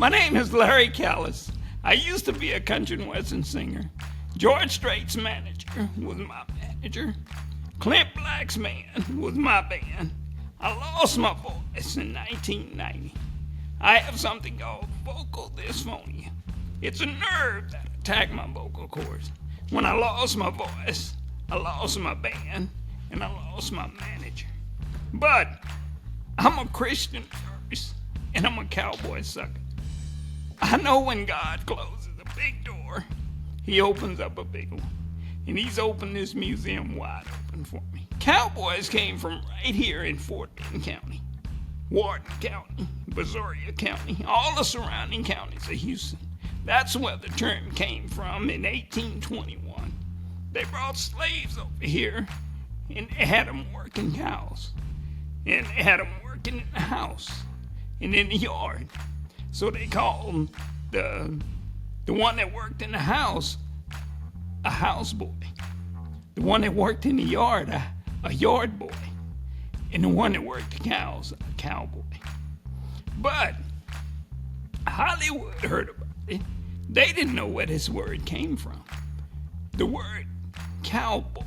My name is Larry Callies. I used to be a country and western singer. George Strait's manager was my manager. Clint Black's band was my band. I lost my voice in 1990. I have something called vocal dysphonia. It's a nerve that attacked my vocal cords. When I lost my voice, I lost my band, and I lost my manager. But I'm a Christian first, and I'm a cowboy sucker. I know when God closes a big door, he opens up a big one. And he's opened this museum wide open for me. Cowboys came from right here in Fort Bend County, Warden County, Brazoria County, all the surrounding counties of Houston. That's where the term came from in 1821. They brought slaves over here and they had them working cows. And they had them working in the house and in the yard. So they called the one that worked in the house a houseboy. The one that worked in the yard, a yard boy. And the one that worked the cows, a cowboy. But Hollywood heard about it. They didn't know where this word came from. The word cowboy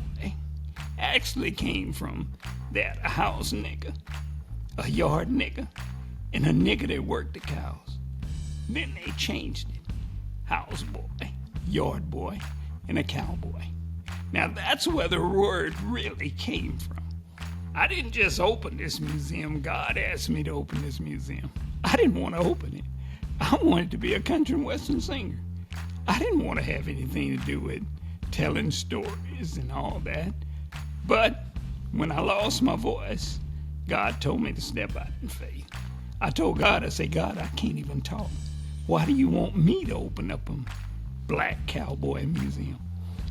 actually came from that a house nigger, a yard nigger, and a nigger that worked the cows. Then they changed it. Houseboy, yard boy, and a cowboy. Now that's where the word really came from. I didn't just open this museum. God asked me to open this museum. I didn't want to open it. I wanted to be a country and western singer. I didn't want to have anything to do with telling stories and all that. But when I lost my voice, God told me to step out in faith. I told God, I said, God, I can't even talk. Why do you want me to open up a black cowboy museum?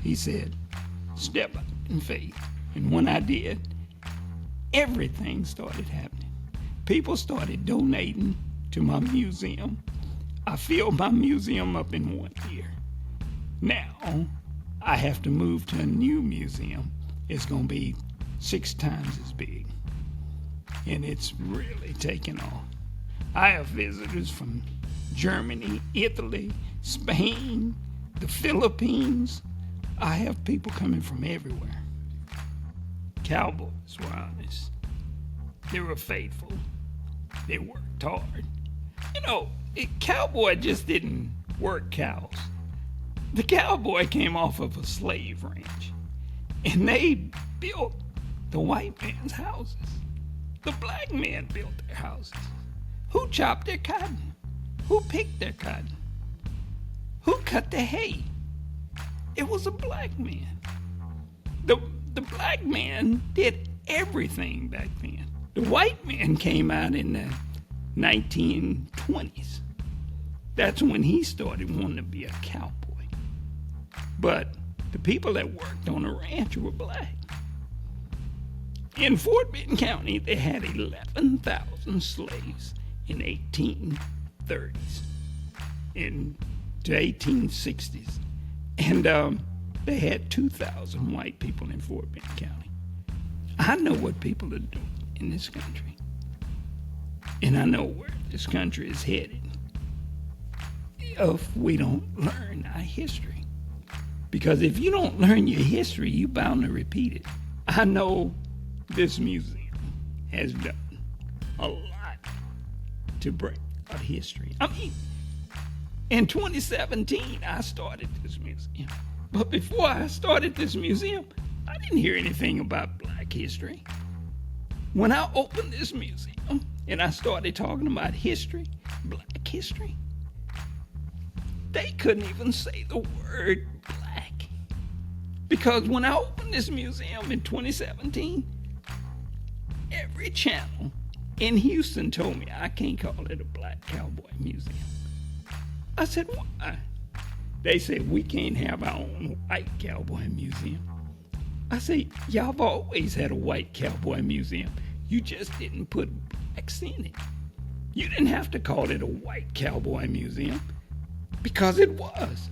He said, step out in faith. And when I did, everything started happening. People started donating to my museum. I filled my museum up in 1 year. Now, I have to move to a new museum. It's going to be 6 times as big. And it's really taken off. I have visitors from Germany, Italy, Spain, the Philippines. I have people coming from everywhere. Cowboys were honest. They were faithful. They worked hard. You know, a cowboy just didn't work cows. The cowboy came off of a slave ranch, and they built the white man's houses. The black man built their houses. Who chopped their cotton? Who picked their cotton? Who cut the hay? It was a black man. The black man did everything back then. The white man came out in the 1920s. That's when he started wanting to be a cowboy. But the people that worked on the ranch were black. In Fort Bend County, they had 11,000 slaves in 1830s into 1860s. And they had 2,000 white people in Fort Bend County. I know what people are doing in this country. And I know where this country is headed if we don't learn our history. Because if you don't learn your history, you're bound to repeat it. I know this museum has done a lot to bring out history. I mean, in 2017, I started this museum. But before I started this museum, I didn't hear anything about black history. When I opened this museum and I started talking about history, black history, they couldn't even say the word black. Because when I opened this museum in 2017, every channel in Houston told me I can't call it a black cowboy museum. I said, why? They said, we can't have our own white cowboy museum. I said, y'all have always had a white cowboy museum. You just didn't put blacks in it. You didn't have to call it a white cowboy museum because it was.